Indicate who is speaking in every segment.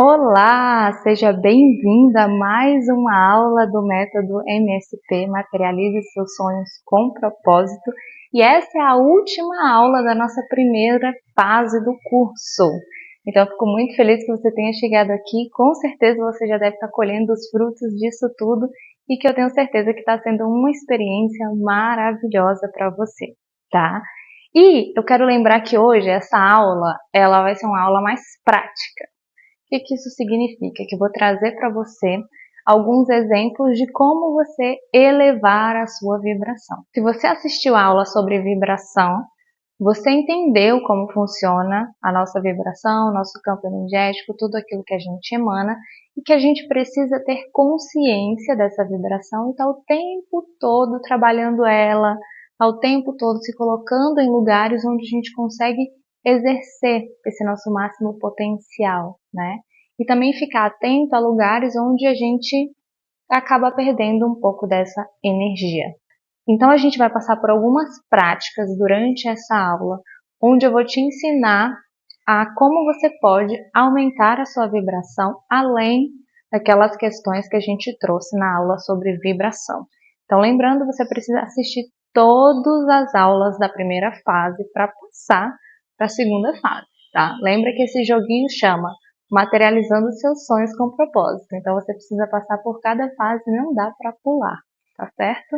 Speaker 1: Olá, seja bem-vinda a mais uma aula do método MSP, Materialize seus sonhos com propósito. E essa é a última aula da nossa primeira fase do curso. Então, eu fico muito feliz que você tenha chegado aqui. Com certeza você já deve estar colhendo os frutos disso tudo e que eu tenho certeza que está sendo uma experiência maravilhosa para você, tá? E eu quero lembrar que hoje essa aula, ela vai ser uma aula mais prática. O que isso significa? Que eu vou trazer para você alguns exemplos de como você elevar a sua vibração. Se você assistiu a aula sobre vibração, você entendeu como funciona a nossa vibração, nosso campo energético, tudo aquilo que a gente emana e que a gente precisa ter consciência dessa vibração e estar o tempo todo trabalhando ela, ao tempo todo se colocando em lugares onde a gente consegue exercer esse nosso máximo potencial, né? E também ficar atento a lugares onde a gente acaba perdendo um pouco dessa energia. Então a gente vai passar por algumas práticas durante essa aula, onde eu vou te ensinar a como você pode aumentar a sua vibração além daquelas questões que a gente trouxe na aula sobre vibração. Então lembrando, você precisa assistir todas as aulas da primeira fase para passar para a segunda fase, tá? Lembra que esse joguinho chama Materializando seus sonhos com propósito. Então você precisa passar por cada fase, não dá para pular, tá certo?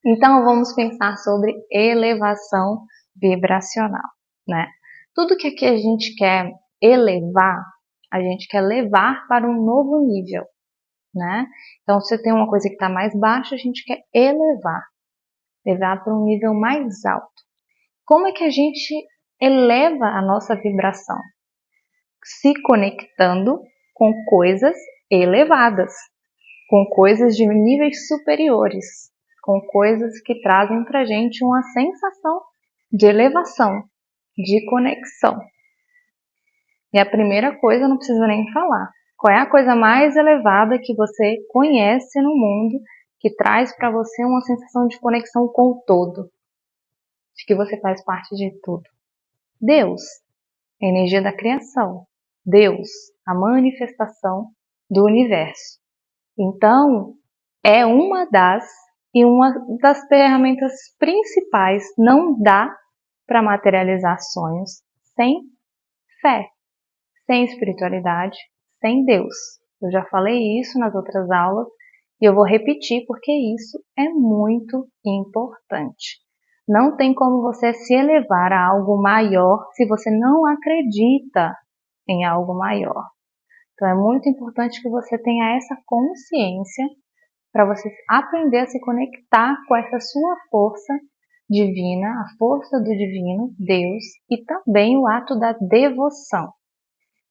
Speaker 1: Então vamos pensar sobre elevação vibracional, né? Tudo que aqui a gente quer elevar, a gente quer levar para um novo nível, né? Então se tem uma coisa que está mais baixa, a gente quer levar para um nível mais alto. Como é que a gente eleva a nossa vibração? Se conectando com coisas elevadas, com coisas de níveis superiores, com coisas que trazem para a gente uma sensação de elevação, de conexão. E a primeira coisa, não preciso nem falar. Qual é a coisa mais elevada que você conhece no mundo, que traz para você uma sensação de conexão com o todo, de que você faz parte de tudo? Deus, a energia da criação. Deus, a manifestação do universo. Então, é uma das ferramentas principais. Não dá para materializar sonhos sem fé, sem espiritualidade, sem Deus. Eu já falei isso nas outras aulas e eu vou repetir porque isso é muito importante. Não tem como você se elevar a algo maior se você não acredita em algo maior. Então é muito importante que você tenha essa consciência para você aprender a se conectar com essa sua força divina, a força do divino, Deus, e também o ato da devoção.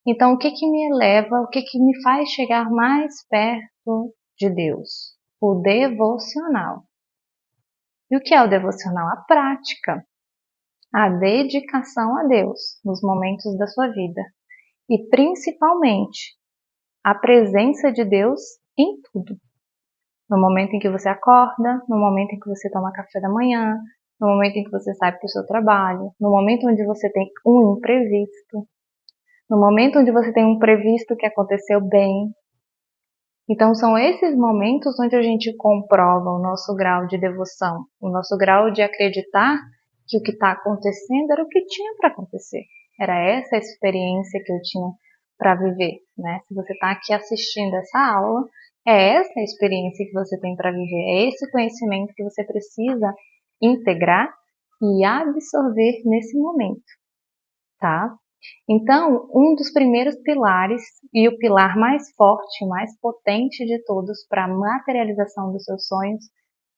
Speaker 1: Então, o que me eleva, o que me faz chegar mais perto de Deus? O devocional. E o que é o devocional? A prática, a dedicação a Deus nos momentos da sua vida. E principalmente, a presença de Deus em tudo. No momento em que você acorda, no momento em que você toma café da manhã, no momento em que você sai para o seu trabalho, no momento onde você tem um imprevisto, no momento onde você tem um previsto que aconteceu bem. Então são esses momentos onde a gente comprova o nosso grau de devoção, o nosso grau de acreditar que o que está acontecendo era o que tinha para acontecer. Era essa a experiência que eu tinha para viver, né? Se você está aqui assistindo essa aula, é essa a experiência que você tem para viver, é esse conhecimento que você precisa integrar e absorver nesse momento, tá? Então, um dos primeiros pilares e o pilar mais forte, mais potente de todos para a materialização dos seus sonhos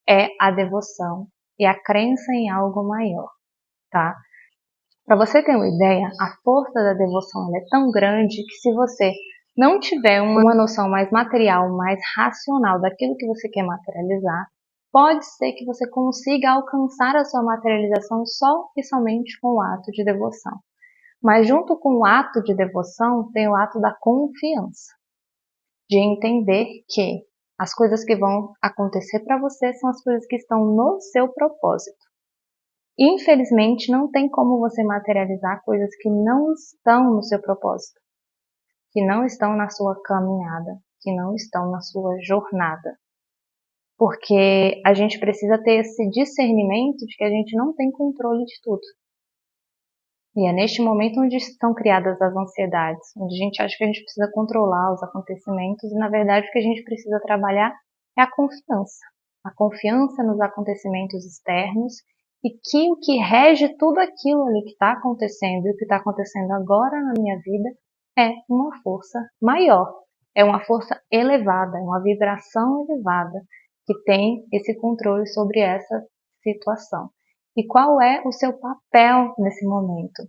Speaker 1: é a devoção e a crença em algo maior, tá? Para você ter uma ideia, a força da devoção é tão grande que se você não tiver uma noção mais material, mais racional daquilo que você quer materializar, pode ser que você consiga alcançar a sua materialização só e somente com o ato de devoção. Mas junto com o ato de devoção tem o ato da confiança, de entender que as coisas que vão acontecer para você são as coisas que estão no seu propósito. Infelizmente, não tem como você materializar coisas que não estão no seu propósito. que não estão na sua caminhada, que não estão na sua jornada. Porque a gente precisa ter esse discernimento de que a gente não tem controle de tudo. E é neste momento onde estão criadas as ansiedades, onde a gente acha que a gente precisa controlar os acontecimentos e, na verdade, o que a gente precisa trabalhar é a confiança. A confiança nos acontecimentos externos e que o que rege tudo aquilo ali que está acontecendo e o que está acontecendo agora na minha vida é uma força maior, é uma força elevada, é uma vibração elevada que tem esse controle sobre essa situação. E qual é o seu papel nesse momento?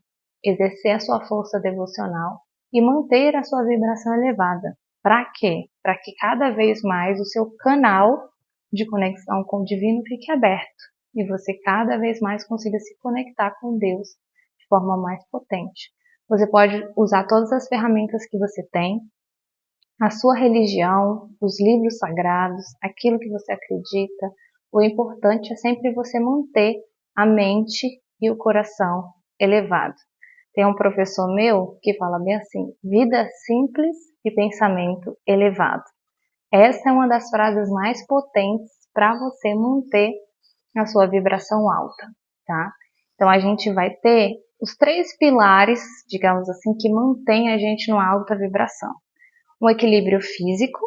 Speaker 1: Exercer a sua força devocional e manter a sua vibração elevada. Para quê? Para que cada vez mais o seu canal de conexão com o divino fique aberto e você cada vez mais consiga se conectar com Deus de forma mais potente. Você pode usar todas as ferramentas que você tem, a sua religião, os livros sagrados, aquilo que você acredita. O importante é sempre você manter a mente e o coração elevado. Tem um professor meu que fala bem assim: vida simples e pensamento elevado. Essa é uma das frases mais potentes para você manter a sua vibração alta, tá? Então a gente vai ter os 3 pilares, digamos assim, que mantém a gente numa alta vibração. O equilíbrio físico,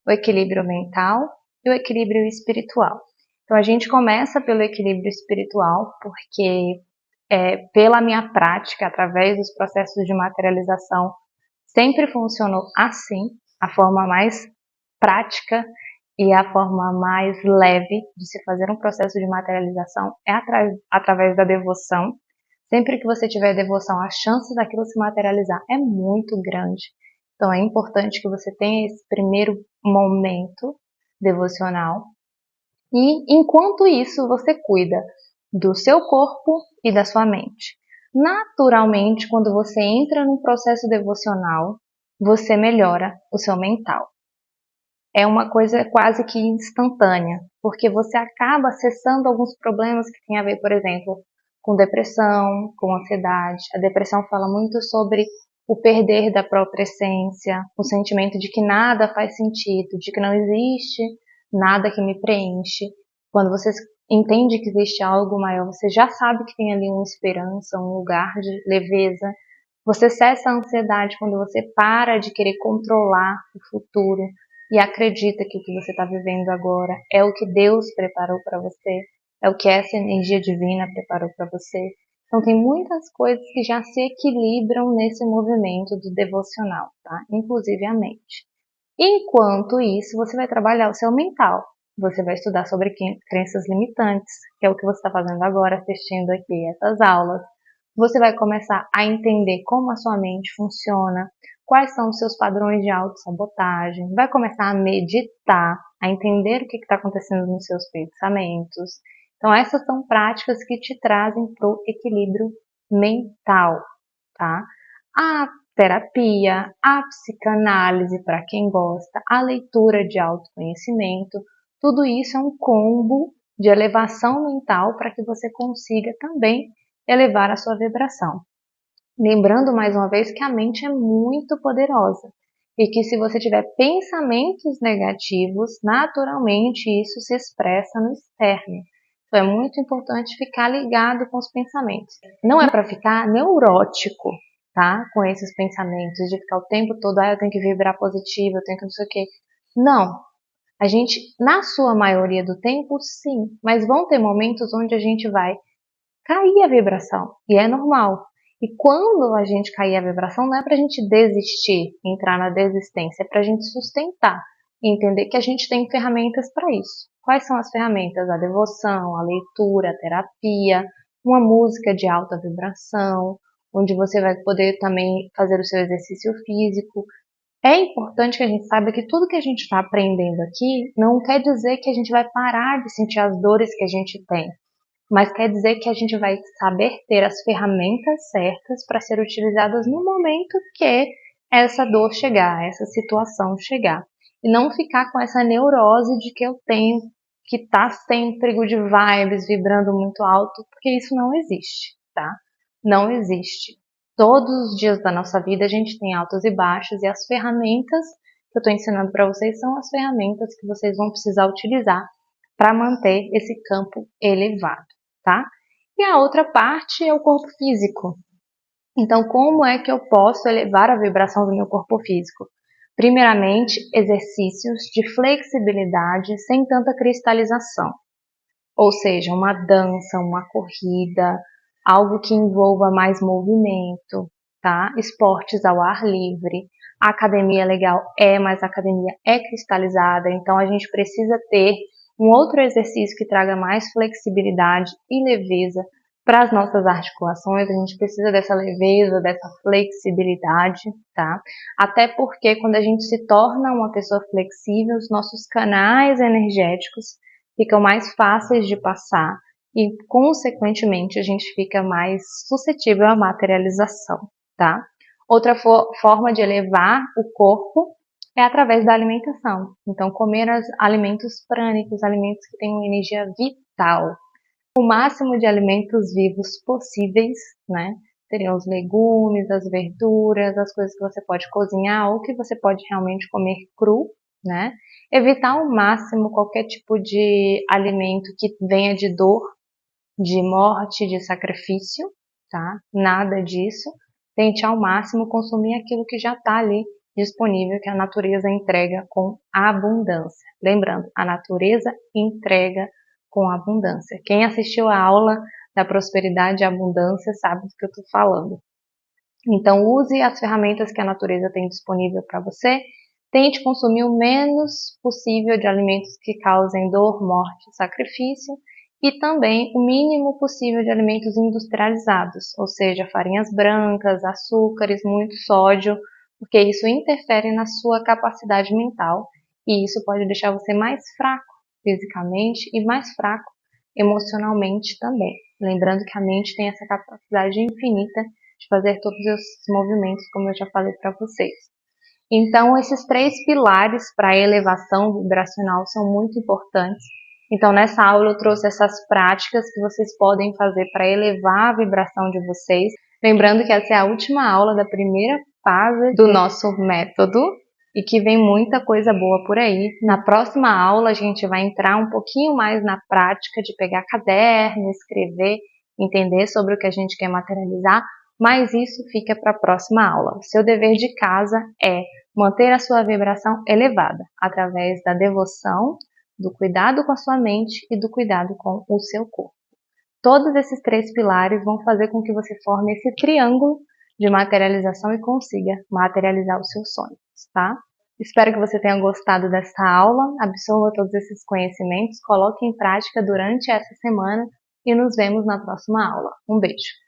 Speaker 1: o equilíbrio mental e o equilíbrio espiritual. Então a gente começa pelo equilíbrio espiritual, porque pela minha prática, através dos processos de materialização, sempre funcionou assim, a forma mais prática e a forma mais leve de se fazer um processo de materialização é através da devoção. Sempre que você tiver devoção, a chance daquilo se materializar é muito grande. Então é importante que você tenha esse primeiro momento devocional. E enquanto isso, você cuida do seu corpo e da sua mente. Naturalmente, quando você entra num processo devocional, você melhora o seu mental. É uma coisa quase que instantânea, porque você acaba acessando alguns problemas que têm a ver, por exemplo, com depressão, com ansiedade. A depressão fala muito sobre o perder da própria essência, o sentimento de que nada faz sentido, de que não existe nada que me preenche. Quando você entende que existe algo maior, você já sabe que tem ali uma esperança, um lugar de leveza. Você cessa a ansiedade quando você para de querer controlar o futuro e acredita que o que você está vivendo agora é o que Deus preparou para você, é o que essa energia divina preparou para você. Então tem muitas coisas que já se equilibram nesse movimento do devocional, tá? Inclusive a mente. Enquanto isso, você vai trabalhar o seu mental. Você vai estudar sobre crenças limitantes, que é o que você está fazendo agora, assistindo aqui essas aulas. Você vai começar a entender como a sua mente funciona, quais são os seus padrões de autossabotagem, vai começar a meditar, a entender o que está acontecendo nos seus pensamentos. Então essas são práticas que te trazem para o equilíbrio mental, tá? A terapia, a psicanálise para quem gosta, a leitura de autoconhecimento, tudo isso é um combo de elevação mental para que você consiga também elevar a sua vibração. Lembrando mais uma vez que a mente é muito poderosa e que se você tiver pensamentos negativos, naturalmente isso se expressa no externo. Então é muito importante ficar ligado com os pensamentos. Não é para ficar neurótico, tá? Com esses pensamentos de ficar o tempo todo, eu tenho que vibrar positivo, eu tenho que não sei o quê. Não. A gente, na sua maioria do tempo, sim, mas vão ter momentos onde a gente vai cair a vibração, e é normal. E quando a gente cair a vibração, não é para a gente desistir, entrar na desistência, é para a gente sustentar e entender que a gente tem ferramentas para isso. Quais são as ferramentas? A devoção, a leitura, a terapia, uma música de alta vibração, onde você vai poder também fazer o seu exercício físico. É importante que a gente saiba que tudo que a gente está aprendendo aqui não quer dizer que a gente vai parar de sentir as dores que a gente tem, mas quer dizer que a gente vai saber ter as ferramentas certas para ser utilizadas no momento que essa dor chegar, essa situação chegar. E não ficar com essa neurose de que eu tenho que estar sempre good vibes, vibrando muito alto, porque isso não existe, tá? Não existe. Todos os dias da nossa vida a gente tem altos e baixos, e as ferramentas que eu estou ensinando para vocês são as ferramentas que vocês vão precisar utilizar para manter esse campo elevado, tá? E a outra parte é o corpo físico. Então, como é que eu posso elevar a vibração do meu corpo físico? Primeiramente, exercícios de flexibilidade sem tanta cristalização. Ou seja, uma dança, uma corrida, algo que envolva mais movimento, tá? Esportes ao ar livre. A academia legal mas a academia é cristalizada, então a gente precisa ter um outro exercício que traga mais flexibilidade e leveza para as nossas articulações. A gente precisa dessa leveza, dessa flexibilidade, tá? Até porque quando a gente se torna uma pessoa flexível, os nossos canais energéticos ficam mais fáceis de passar e, consequentemente, a gente fica mais suscetível à materialização, tá? Outra forma de elevar o corpo é através da alimentação. Então, comer alimentos prânicos, alimentos que têm uma energia vital. O máximo de alimentos vivos possíveis, né? Seriam os legumes, as verduras, as coisas que você pode cozinhar ou que você pode realmente comer cru, né? Evitar ao máximo qualquer tipo de alimento que venha de dor, de morte, de sacrifício, tá? Nada disso. Tente ao máximo consumir aquilo que já está ali disponível, que a natureza entrega com abundância. Lembrando, a natureza entrega com abundância. Quem assistiu a aula da prosperidade e abundância sabe do que eu estou falando. Então, use as ferramentas que a natureza tem disponível para você. Tente consumir o menos possível de alimentos que causem dor, morte e sacrifício, e também o mínimo possível de alimentos industrializados, ou seja, farinhas brancas, açúcares, muito sódio, porque isso interfere na sua capacidade mental e isso pode deixar você mais fraco fisicamente e mais fraco emocionalmente também. Lembrando que a mente tem essa capacidade infinita de fazer todos esses movimentos, como eu já falei para vocês. Então, esses 3 pilares para a elevação vibracional são muito importantes. Então, nessa aula eu trouxe essas práticas que vocês podem fazer para elevar a vibração de vocês. Lembrando que essa é a última aula da primeira fase do nosso método e que vem muita coisa boa por aí. Na próxima aula a gente vai entrar um pouquinho mais na prática de pegar caderno, escrever, entender sobre o que a gente quer materializar, mas isso fica para a próxima aula. O seu dever de casa é manter a sua vibração elevada através da devoção, do cuidado com a sua mente e do cuidado com o seu corpo. Todos esses 3 pilares vão fazer com que você forme esse triângulo de materialização e consiga materializar os seus sonhos, tá? Espero que você tenha gostado dessa aula, absorva todos esses conhecimentos, coloque em prática durante essa semana e nos vemos na próxima aula. Um beijo!